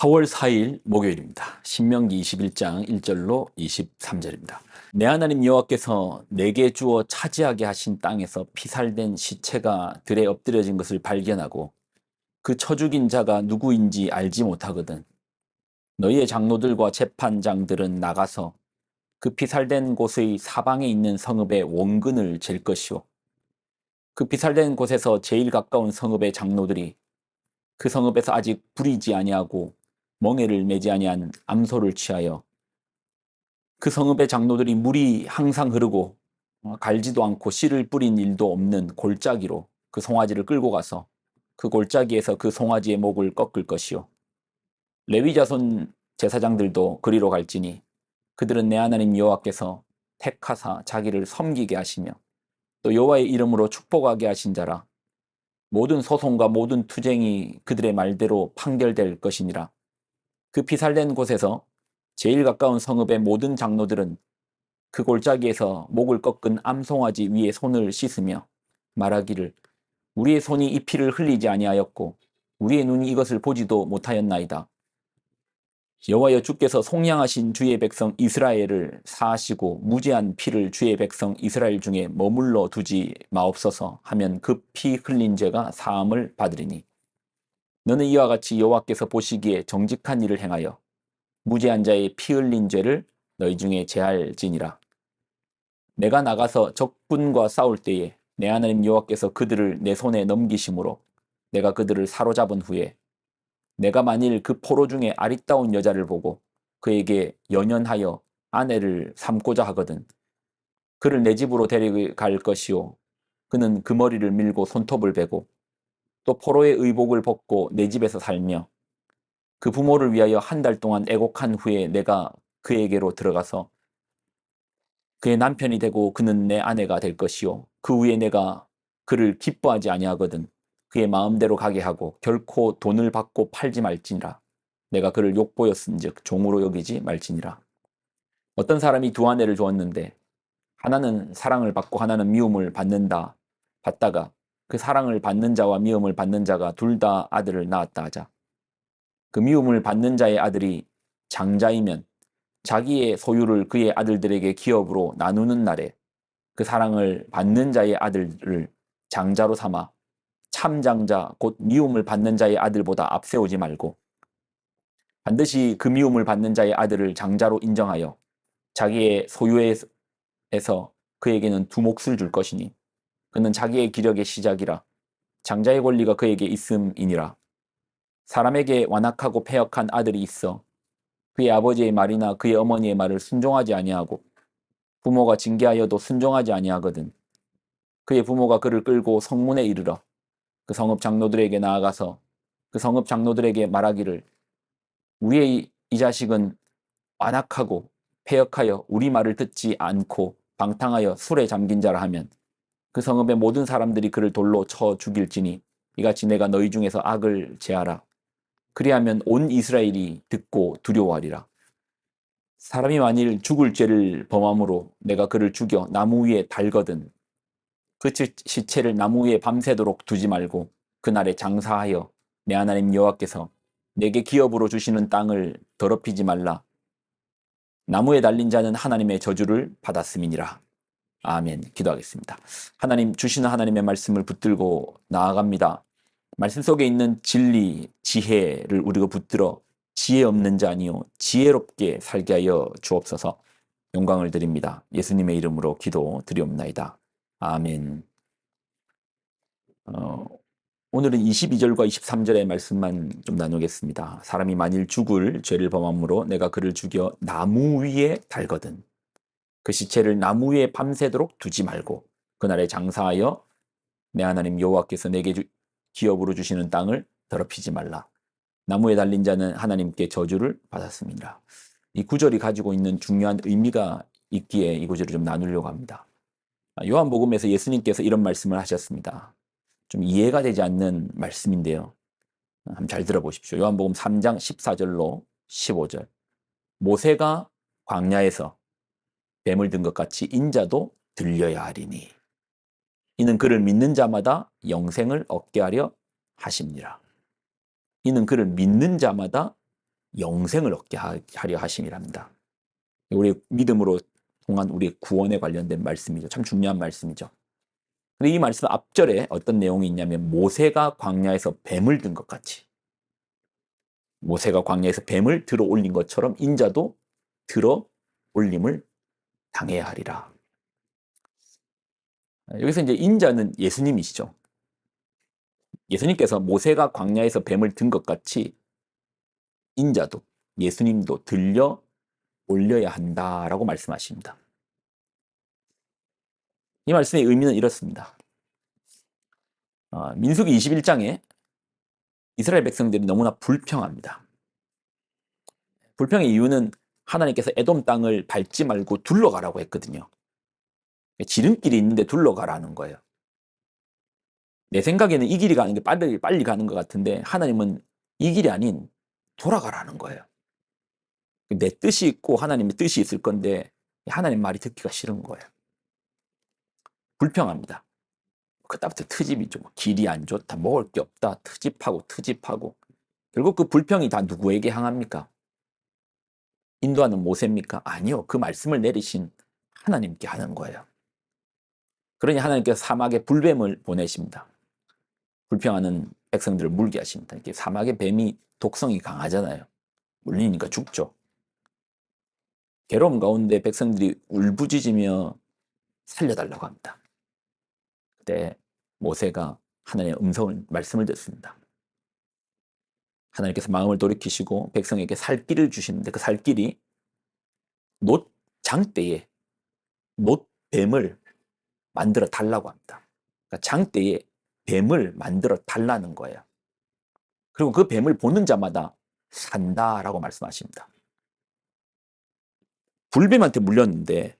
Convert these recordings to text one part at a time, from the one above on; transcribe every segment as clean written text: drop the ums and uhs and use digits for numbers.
4월 4일 목요일입니다. 신명기 21장 1절로 23절입니다. 내 하나님 여호와께서 내게 주어 차지하게 하신 땅에서 피살된 시체가 들에 엎드려진 것을 발견하고 그 쳐 죽인 자가 누구인지 알지 못하거든. 너희의 장로들과 재판장들은 나가서 그 피살된 곳의 사방에 있는 성읍의 원근을 잴 것이요. 그 피살된 곳에서 제일 가까운 성읍의 장로들이 그 성읍에서 아직 부리지 아니하고 멍에를 매지 아니한 암소를 취하여 그 성읍의 장로들이 물이 항상 흐르고 갈지도 않고 씨를 뿌린 일도 없는 골짜기로 그 송아지를 끌고 가서 그 골짜기에서 그 송아지의 목을 꺾을 것이요. 레위 자손 제사장들도 그리로 갈지니 그들은 내 하나님 여호와께서 택하사 자기를 섬기게 하시며 또 여호와의 이름으로 축복하게 하신 자라. 모든 소송과 모든 투쟁이 그들의 말대로 판결될 것이니라. 그 피살된 곳에서 제일 가까운 성읍의 모든 장로들은 그 골짜기에서 목을 꺾은 암송아지 위에 손을 씻으며 말하기를 우리의 손이 이 피를 흘리지 아니하였고 우리의 눈이 이것을 보지도 못하였나이다. 여호와여 주께서 속량하신 주의 백성 이스라엘을 사하시고 무죄한 피를 주의 백성 이스라엘 중에 머물러 두지 마옵소서 하면 그 피 흘린 죄가 사함을 받으리니 너는 이와 같이 여호와께서 보시기에 정직한 일을 행하여 무죄한 자의 피 흘린 죄를 너희 중에 제할지니라. 내가 나가서 적군과 싸울 때에 내 하나님 여호와께서 그들을 내 손에 넘기심으로 내가 그들을 사로잡은 후에 내가 만일 그 포로 중에 아리따운 여자를 보고 그에게 연연하여 아내를 삼고자 하거든 그를 내 집으로 데려갈 것이요 그는 그 머리를 밀고 손톱을 베고 또 포로의 의복을 벗고 내 집에서 살며 그 부모를 위하여 한 달 동안 애곡한 후에 내가 그에게로 들어가서 그의 남편이 되고 그는 내 아내가 될 것이요 그 후에 내가 그를 기뻐하지 아니하거든 그의 마음대로 가게 하고 결코 돈을 받고 팔지 말지니라. 내가 그를 욕보였은즉 종으로 여기지 말지니라. 어떤 사람이 두 아내를 주었는데 하나는 사랑을 받고 하나는 미움을 받다가 그 사랑을 받는 자와 미움을 받는 자가 둘 다 아들을 낳았다 하자. 그 미움을 받는 자의 아들이 장자이면 자기의 소유를 그의 아들들에게 기업으로 나누는 날에 그 사랑을 받는 자의 아들을 장자로 삼아 참장자 곧 미움을 받는 자의 아들보다 앞세우지 말고 반드시 그 미움을 받는 자의 아들을 장자로 인정하여 자기의 소유에서 그에게는 두 몫을 줄 것이니 그는 자기의 기력의 시작이라 장자의 권리가 그에게 있음이니라. 사람에게 완악하고 패역한 아들이 있어 그의 아버지의 말이나 그의 어머니의 말을 순종하지 아니하고 부모가 징계하여도 순종하지 아니하거든 그의 부모가 그를 끌고 성문에 이르러 그 성읍 장로들에게 나아가서 그 성읍 장로들에게 말하기를 우리의 이 자식은 완악하고 패역하여 우리 말을 듣지 않고 방탕하여 술에 잠긴 자라 하면 그 성읍의 모든 사람들이 그를 돌로 쳐 죽일지니 이같이 내가 너희 중에서 악을 제하라. 그리하면 온 이스라엘이 듣고 두려워하리라. 사람이 만일 죽을 죄를 범함으로 내가 그를 죽여 나무 위에 달거든 그 시체를 나무 위에 밤새도록 두지 말고 그날에 장사하여 내 하나님 여호와께서 내게 기업으로 주시는 땅을 더럽히지 말라. 나무에 달린 자는 하나님의 저주를 받았음이니라. 아멘. 기도하겠습니다. 하나님 주시는 하나님의 말씀을 붙들고 나아갑니다. 말씀 속에 있는 진리, 지혜를 우리가 붙들어 지혜 없는 자 아니요 지혜롭게 살게 하여 주옵소서. 영광을 드립니다. 예수님의 이름으로 기도 드리옵나이다. 아멘. 오늘은 22절과 23절의 말씀만 좀 나누겠습니다. 사람이 만일 죽을 죄를 범함으로 내가 그를 죽여 나무 위에 달거든 그 시체를 나무 위에 밤새도록 두지 말고 그날에 장사하여 내 하나님 여호와께서 내게 기업으로 주시는 땅을 더럽히지 말라. 나무에 달린 자는 하나님께 저주를 받았습니다. 이 구절이 가지고 있는 중요한 의미가 있기에 이 구절을 좀 나누려고 합니다. 요한복음에서 예수님께서 이런 말씀을 하셨습니다. 좀 이해가 되지 않는 말씀인데요. 한번 잘 들어보십시오. 요한복음 3장 14절로 15절. 모세가 광야에서 뱀을 든 것 같이 인자도 들려야 하리니 이는 그를 믿는 자마다 영생을 얻게 하려 하심니라. 이는 그를 믿는 자마다 영생을 얻게 하려 하심이랍니다. 우리 믿음으로 통한 우리 구원에 관련된 말씀이죠. 참 중요한 말씀이죠. 근데 이 말씀 앞절에 어떤 내용이 있냐면 모세가 광야에서 뱀을 든 것 같이, 모세가 광야에서 뱀을 들어 올린 것처럼 인자도 들어 올림을 당해야 하리라. 여기서 이제 인자는 예수님이시죠. 예수님께서 모세가 광야에서 뱀을 든 것 같이 인자도, 예수님도 들려 올려야 한다라고 말씀하십니다. 이 말씀의 의미는 이렇습니다. 민수기 21장에 이스라엘 백성들이 너무나 불평합니다. 불평의 이유는 하나님께서 에돔 땅을 밟지 말고 둘러가라고 했거든요. 지름길이 있는데 둘러가라는 거예요. 내 생각에는 이 길이 가는 게 빨리 가는 것 같은데 하나님은 이 길이 아닌 돌아가라는 거예요. 내 뜻이 있고 하나님의 뜻이 있을 건데 하나님 말이 듣기가 싫은 거예요. 불평합니다. 그때부터 트집이죠. 길이 안 좋다, 먹을 게 없다, 트집하고. 결국 그 불평이 다 누구에게 향합니까? 인도하는 모세입니까? 아니요. 그 말씀을 내리신 하나님께 하는 거예요. 그러니 하나님께서 사막에 불뱀을 보내십니다. 불평하는 백성들을 물게 하십니다. 이렇게 사막의 뱀이 독성이 강하잖아요. 물리니까 죽죠. 괴로움 가운데 백성들이 울부짖으며 살려달라고 합니다. 그때 모세가 하나님의 말씀을 듣습니다. 하나님께서 마음을 돌이키시고 백성에게 살 길을 주시는데 그 살 길이 장대에 뱀을 만들어 달라고 합니다. 그러니까 장대에 뱀을 만들어 달라는 거예요. 그리고 그 뱀을 보는 자마다 산다라고 말씀하십니다. 불뱀한테 물렸는데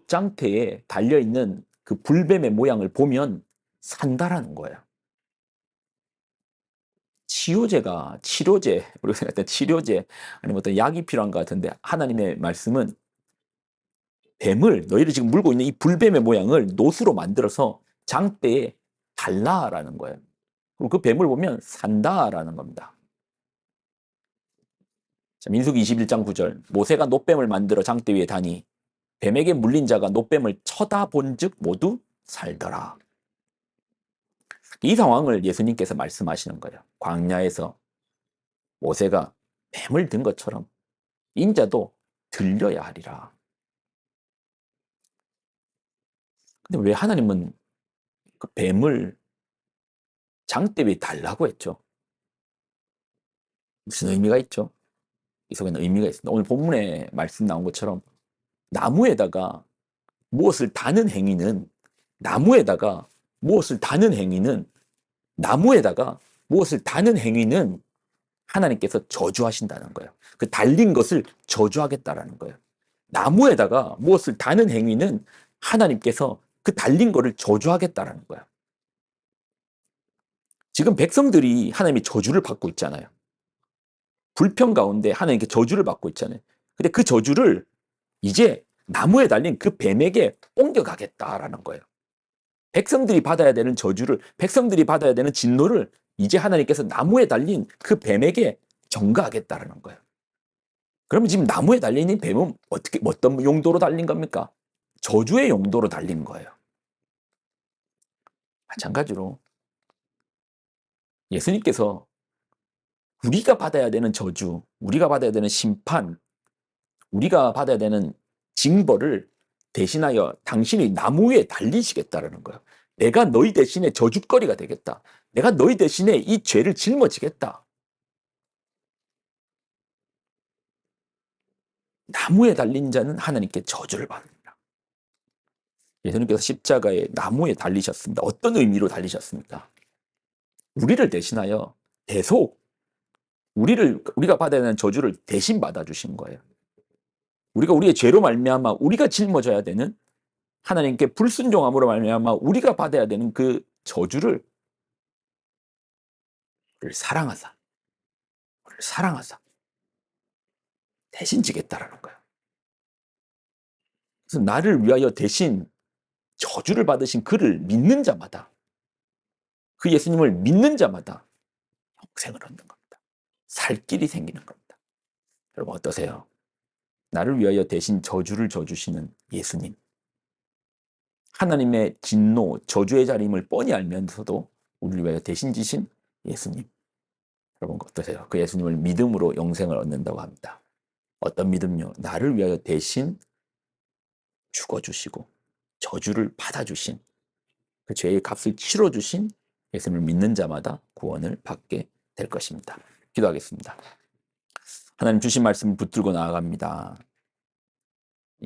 장대에 달려있는 그 불뱀의 모양을 보면 산다라는 거예요. 치료제, 우리가 생각할 때 치료제 아니면 어떤 약이 필요한 것 같은데 하나님의 말씀은 너희를 지금 물고 있는 이 불뱀의 모양을 놋으로 만들어서 장대에 달라라는 거예요. 그럼 그 뱀을 보면 산다라는 겁니다. 자, 민수기 21장 9절 모세가 놋뱀을 만들어 장대 위에 다니 뱀에게 물린 자가 놋뱀을 쳐다본 즉 모두 살더라. 이 상황을 예수님께서 말씀하시는 거예요. 광야에서 모세가 뱀을 든 것처럼 인자도 들려야 하리라. 근데 왜 하나님은 그 뱀을 장대 위에 달라고 했죠? 무슨 의미가 있죠? 이 속에는 의미가 있습니다. 오늘 본문에 말씀 나온 것처럼 나무에다가 무엇을 다는 행위는 하나님께서 저주하신다는 거예요. 그 달린 것을 저주하겠다라는 거예요. 나무에다가 무엇을 다는 행위는 하나님께서 그 달린 것을 저주하겠다라는 거예요. 지금 백성들이 하나님의 저주를 받고 있잖아요. 불평 가운데 하나님께 저주를 받고 있잖아요. 근데 그 저주를 이제 나무에 달린 그 뱀에게 옮겨가겠다라는 거예요. 백성들이 받아야 되는 저주를, 백성들이 받아야 되는 진노를 이제 하나님께서 나무에 달린 그 뱀에게 전가하겠다라는 거예요. 그러면 지금 나무에 달린 이 뱀은 어떤 용도로 달린 겁니까? 저주의 용도로 달린 거예요. 마찬가지로 예수님께서 우리가 받아야 되는 저주, 우리가 받아야 되는 심판, 우리가 받아야 되는 징벌을 대신하여 당신이 나무 위에 달리시겠다라는 거예요. 내가 너희 대신에 저주거리가 되겠다. 내가 너희 대신에 이 죄를 짊어지겠다. 나무에 달린 자는 하나님께 저주를 받습니다. 예수님께서 십자가에 나무에 달리셨습니다. 어떤 의미로 달리셨습니까? 우리를 대신하여 우리가 받아야 하는 저주를 대신 받아주신 거예요. 우리가 우리의 죄로 말미암아 우리가 짊어져야 되는 하나님께 불순종함으로 말미암아 우리가 받아야 되는 그 저주를 우리를 사랑하사 대신 지겠다라는 거예요. 그래서 나를 위하여 대신 저주를 받으신 그를 믿는 자마다, 그 예수님을 믿는 자마다 영생을 얻는 겁니다. 갈 길이 생기는 겁니다. 여러분 어떠세요? 나를 위하여 대신 저주를 져주시는 예수님. 하나님의 진노, 저주의 자리임을 뻔히 알면서도 우리를 위하여 대신 지신 예수님. 여러분 어떠세요? 그 예수님을 믿음으로 영생을 얻는다고 합니다. 어떤 믿음요? 나를 위하여 대신 죽어주시고 저주를 받아주신 그 죄의 값을 치러주신 예수님을 믿는 자마다 구원을 받게 될 것입니다. 기도하겠습니다. 하나님 주신 말씀을 붙들고 나아갑니다.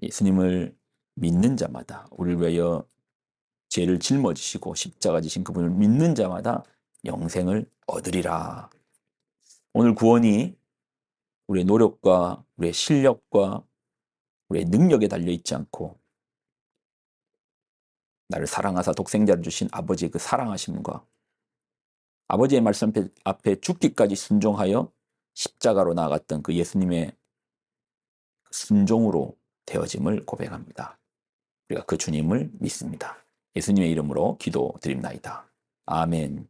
예수님을 믿는 자마다 우리를 위하여 죄를 짊어지시고 십자가 지신 그분을 믿는 자마다 영생을 얻으리라. 오늘 구원이 우리의 노력과 우리의 실력과 우리의 능력에 달려있지 않고 나를 사랑하사 독생자를 주신 아버지의 그 사랑하심과 아버지의 말씀 앞에 죽기까지 순종하여 십자가로 나아갔던 그 예수님의 순종으로 되어짐을 고백합니다. 우리가 그 주님을 믿습니다. 예수님의 이름으로 기도드립나이다. 아멘.